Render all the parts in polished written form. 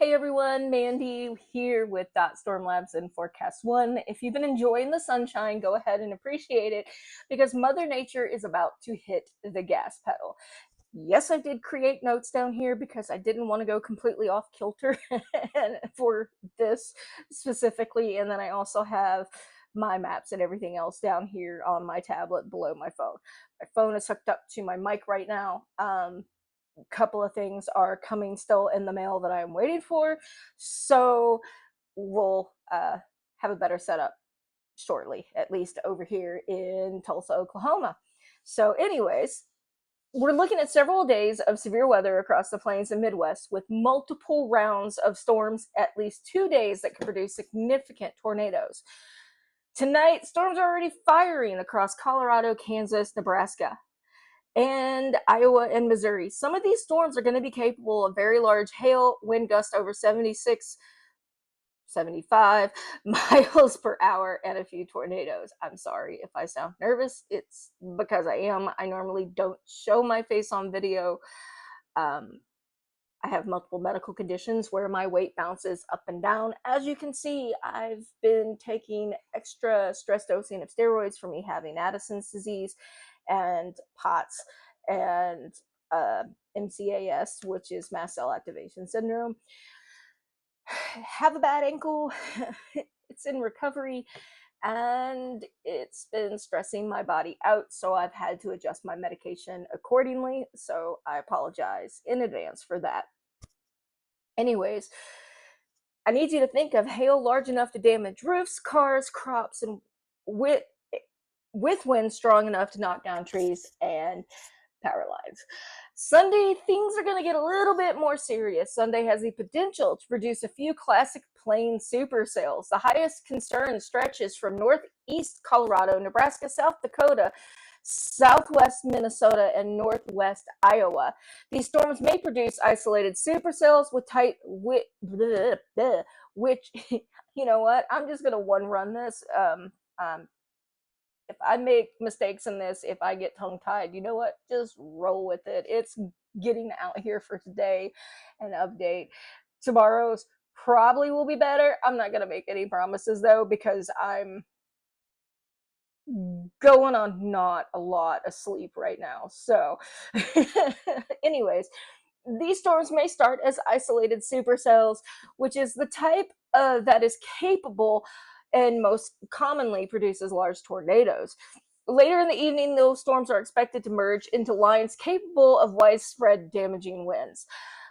Hey everyone, Mandy here with Storm Labs and Forecast One. If you've been enjoying the sunshine, go ahead and appreciate it because Mother Nature is about to hit the gas pedal. Yes, I did create notes down here because I didn't want to go completely off kilter for this specifically. And then I also have my maps and everything else down here on my tablet below my phone. My phone is hooked up to my mic right now. Couple of things are coming still in the mail that I'm waiting for. So we'll have a better setup shortly, at least over here in Tulsa, Oklahoma. So, anyways, we're looking at several days of severe weather across the plains and Midwest with multiple rounds of storms, at least 2 days that could produce significant tornadoes. Tonight, storms are already firing across Colorado, Kansas, Nebraska, and Iowa and Missouri. Some of these storms are going to be capable of very large hail, wind gusts over 76, 75 miles per hour, and a few tornadoes. I'm sorry if I sound nervous. It's because I am. I normally don't show my face on video. I have multiple medical conditions where my weight bounces up and down. As you can see, I've been taking extra stress dosing of steroids for me having Addison's disease and POTS and MCAS, which is mast cell activation syndrome. Have a bad ankle. It's in recovery and it's been stressing my body out, so I've had to adjust my medication accordingly. So I apologize in advance for that. Anyways, I need you to think of hail large enough to damage roofs, cars, crops, and with winds strong enough to knock down trees and power lines. Sunday, things are going to get a little bit more serious. Sunday has the potential to produce a few classic plain supercells. The highest concern stretches from northeast Colorado, Nebraska, South Dakota, southwest Minnesota, and northwest Iowa. These storms may produce isolated supercells with tight which you know what? I'm just going to one run this. If I make mistakes in this, if I get tongue tied, you know what? Just roll with it. It's getting out here for today and update. Tomorrow's probably will be better. I'm not going to make any promises though, because I'm going on not a lot of sleep right now. So, anyways, these storms may start as isolated supercells, which is the type that is capable and most commonly produces large tornadoes. Later in the evening, those storms are expected to merge into lines capable of widespread damaging winds.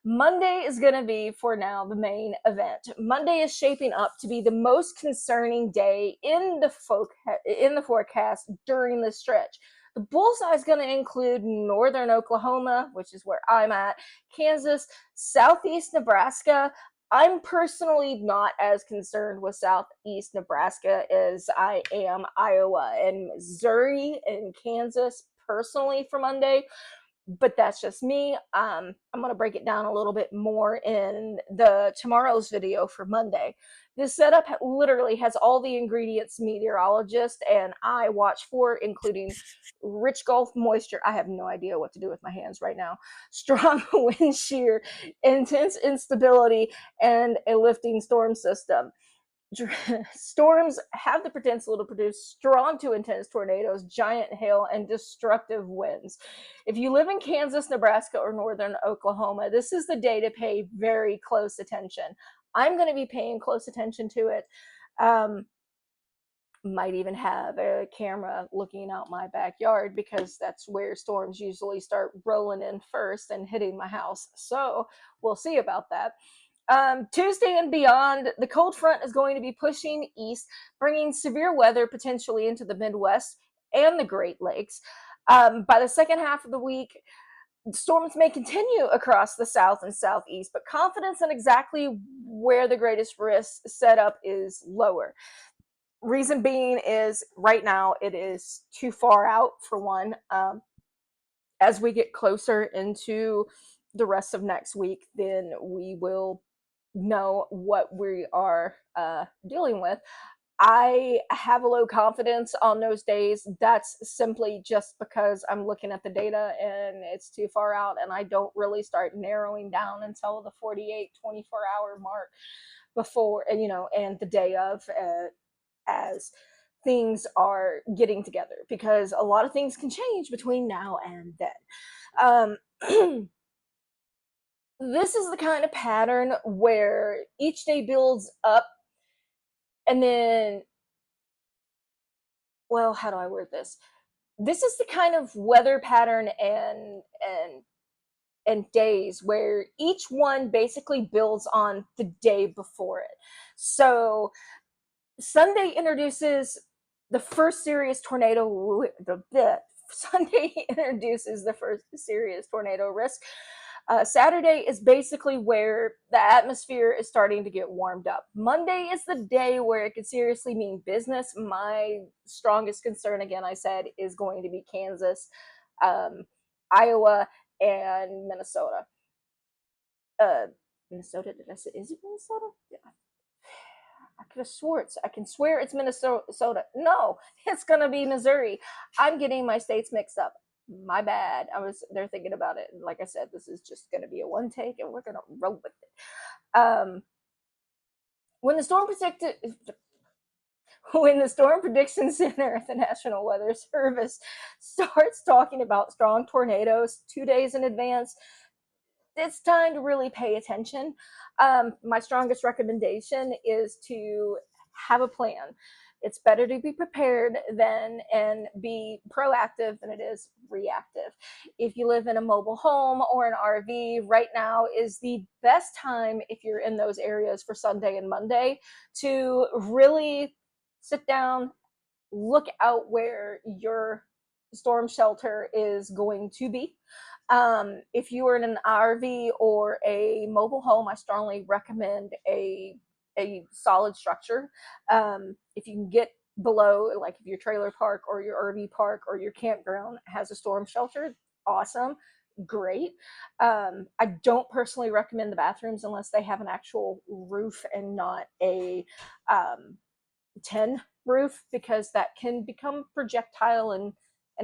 Monday is going to be, for now, the main event. Monday is shaping up to be the most concerning day in the forecast during this stretch. The bullseye is going to include northern Oklahoma, which is where I'm at, Kansas, southeast Nebraska. I'm personally not as concerned with southeast Nebraska as I am Iowa and Missouri and Kansas personally for Monday, but that's just me. I'm going to break it down a little bit more in the tomorrow's video for Monday. This setup literally has all the ingredients meteorologist and I watch for, including rich Gulf moisture. I have no idea what to do with my hands right now. Strong wind shear, intense instability, and a lifting storm system. Storms have the potential to produce strong to intense tornadoes, giant hail, and destructive winds. If you live in Kansas, Nebraska, or northern Oklahoma, this is the day to pay very close attention. I'm going to be paying close attention to it. Might even have a camera looking out my backyard because that's where storms usually start rolling in first and hitting my house. So we'll see about that. Tuesday and beyond, the cold front is going to be pushing east, bringing severe weather potentially into the Midwest and the Great Lakes. By the second half of the week, storms may continue across the south and southeast, but confidence in exactly where the greatest risk setup is lower. Reason being is right now it is too far out for one. As we get closer into the rest of next week, then we will know what we are dealing with. I have a low confidence on those days. That's simply just because I'm looking at the data and it's too far out, and I don't really start narrowing down until the 48, 24-hour mark before, and the day of, as things are getting together, because a lot of things can change between now and then. This is the kind of pattern where each day builds up, and then, well, how do I word this? This is the kind of weather pattern and days where each one basically builds on the day before it. So Sunday introduces the first serious tornado. Sunday introduces the first serious tornado risk. Saturday is basically where the atmosphere is starting to get warmed up. Monday is the day where it could seriously mean business. My strongest concern, again, I said, is going to be Kansas, um, Iowa, and Minnesota. Uh, Minnesota? Did I say? Is it Minnesota? Yeah. I could have swore I can swear it's Minnesota. No, it's gonna be Missouri. I'm getting my states mixed up. My bad. I was there thinking about it. And like I said, this is just gonna be a one take, and we're gonna roll with it. When the storm predicted when the Storm Prediction Center at the National Weather Service starts talking about strong tornadoes 2 days in advance, it's time to really pay attention. My strongest recommendation is to have a plan. It's better to be prepared than and be proactive than it is reactive. If you live in a mobile home or an RV, right now is the best time, if you're in those areas, for Sunday and Monday to really sit down, look out where your storm shelter is going to be. If you are in an RV or a mobile home, I strongly recommend a solid structure. If you can get below, like if your trailer park or your RV park or your campground has a storm shelter, awesome, great. I don't personally recommend the bathrooms unless they have an actual roof and not a tin roof, because that can become projectile and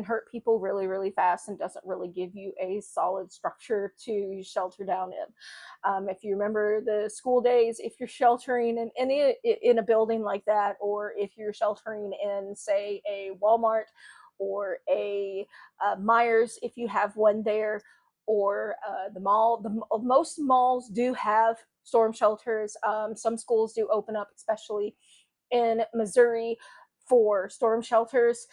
hurt people really really fast and doesn't really give you a solid structure to shelter down in. If you remember the school days, if you're sheltering in a building like that, or if you're sheltering in, say, a Walmart or a Myers, if you have one there, or the mall, most malls do have storm shelters. Some schools do open up, especially in Missouri, for storm shelters.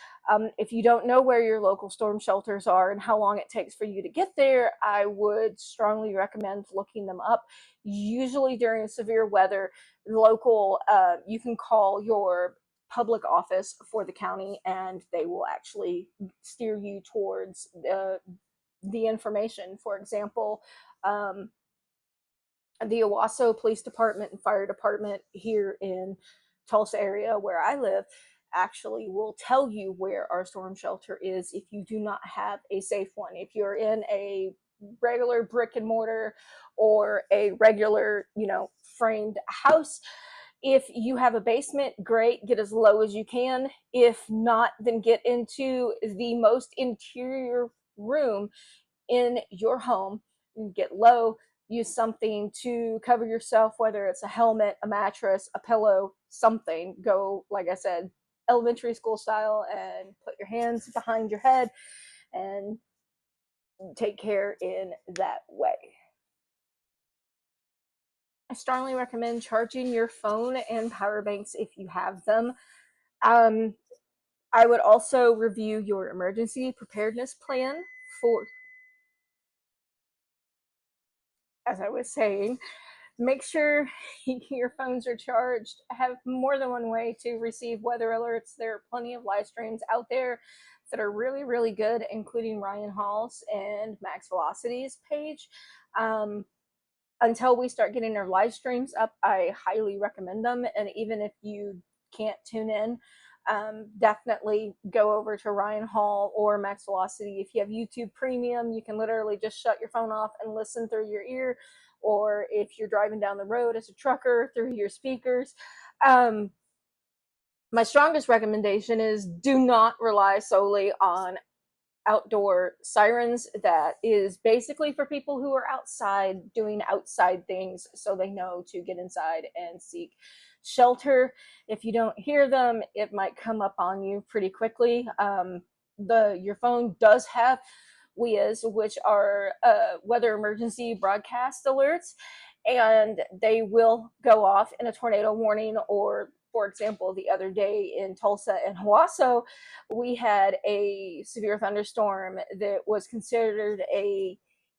If you don't know where your local storm shelters are and how long it takes for you to get there, I would strongly recommend looking them up. Usually during severe weather, local, you can call your public office for the county and they will actually steer you towards the information. For example, the Owasso Police Department and Fire Department here in Tulsa area where I live actually will tell you where our storm shelter is if you do not have a safe one. If you're in a regular brick and mortar or a regular, framed house, if you have a basement, great, get as low as you can. If not, then get into the most interior room in your home, get low, use something to cover yourself, whether it's a helmet, a mattress, a pillow, something. Go, like I said, elementary school style, and put your hands behind your head and take care in that way. I strongly recommend charging your phone and power banks if you have them. Um, I would also review your emergency preparedness plan for, as I was saying, make sure your phones are charged. Have more than one way to receive weather alerts. There are plenty of live streams out there that are really, really good, including Ryan Hall's and Max Velocity's page. Until we start getting our live streams up, I highly recommend them. And even if you can't tune in, definitely go over to Ryan Hall or Max Velocity. If you have YouTube Premium, you can literally just shut your phone off and listen through your ear, or if you're driving down the road as a trucker, through your speakers. Um, My strongest recommendation is do not rely solely on outdoor sirens. That is basically for people who are outside doing outside things, so they know to get inside and seek shelter. If you don't hear them, it might come up on you pretty quickly. The Your phone does have WIAs, which are weather emergency broadcast alerts, and they will go off in a tornado warning. Or, for example, the other day in Tulsa and Hawasso, we had a severe thunderstorm that was considered a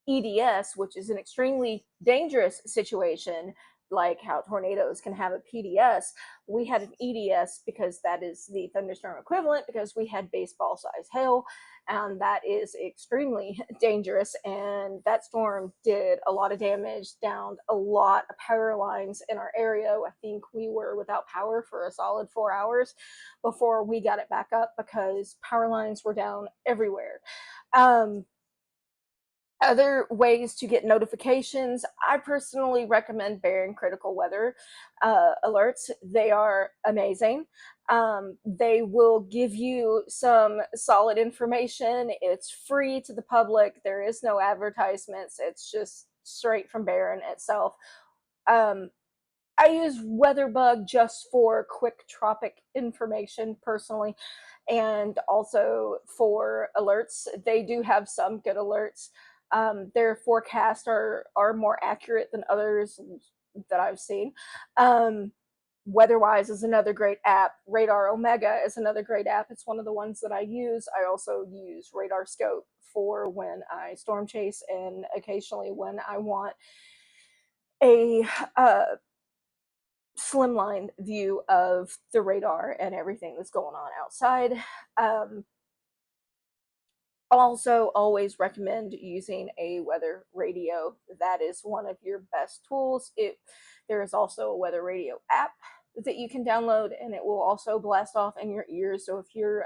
EDS, which is an extremely dangerous situation, like how tornadoes can have a PDS. We had an EDS because that is the thunderstorm equivalent, because we had baseball size hail, and that is extremely dangerous. And that storm did a lot of damage, downed a lot of power lines in our area. I think we were without power for a solid 4 hours before we got it back up, because power lines were down everywhere. Um, Other ways to get notifications, I personally recommend Barron Critical Weather alerts. They are amazing. They will give you some solid information. It's free to the public. There is no advertisements. It's just straight from Barron itself. Um, I use WeatherBug just for quick tropic information personally, and also for alerts. They do have some good alerts. Their forecasts are more accurate than others that I've seen. Um, Weatherwise is another great app. Radar Omega is another great app. It's one of the ones that I use. I also use Radar Scope for when I storm chase, and occasionally when I want a slimline view of the radar and everything that's going on outside. Um, Also, always recommend using a weather radio. That is one of your best tools. There is also a weather radio app that you can download, and it will also blast off in your ears. So if you're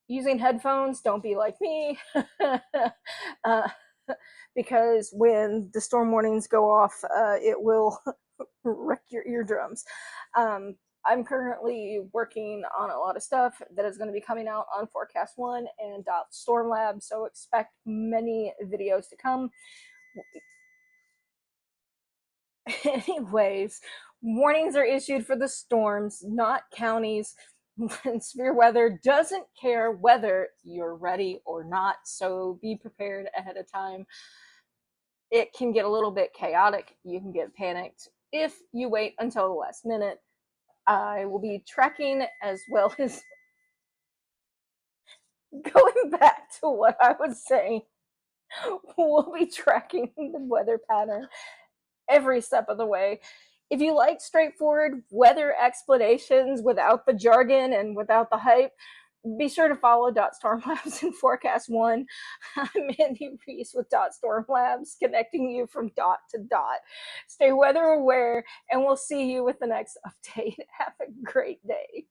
using headphones, don't be like me. uh, because when the storm warnings go off, it will wreck your eardrums. Um, I'm currently working on a lot of stuff that is going to be coming out on Forecast One and Storm Lab, so expect many videos to come. Anyways, warnings are issued for the storms, not counties. Severe weather doesn't care whether you're ready or not, so be prepared ahead of time. It can get a little bit chaotic. You can get panicked if you wait until the last minute. I will be tracking, as well as going back to what I was saying. We'll be tracking the weather pattern every step of the way. If you like straightforward weather explanations without the jargon and without the hype, be sure to follow Storm Labs and Forecast One. I'm Mandie Reese with Storm Labs, connecting you from dot to dot. Stay weather aware, and we'll see you with the next update. Have a great day.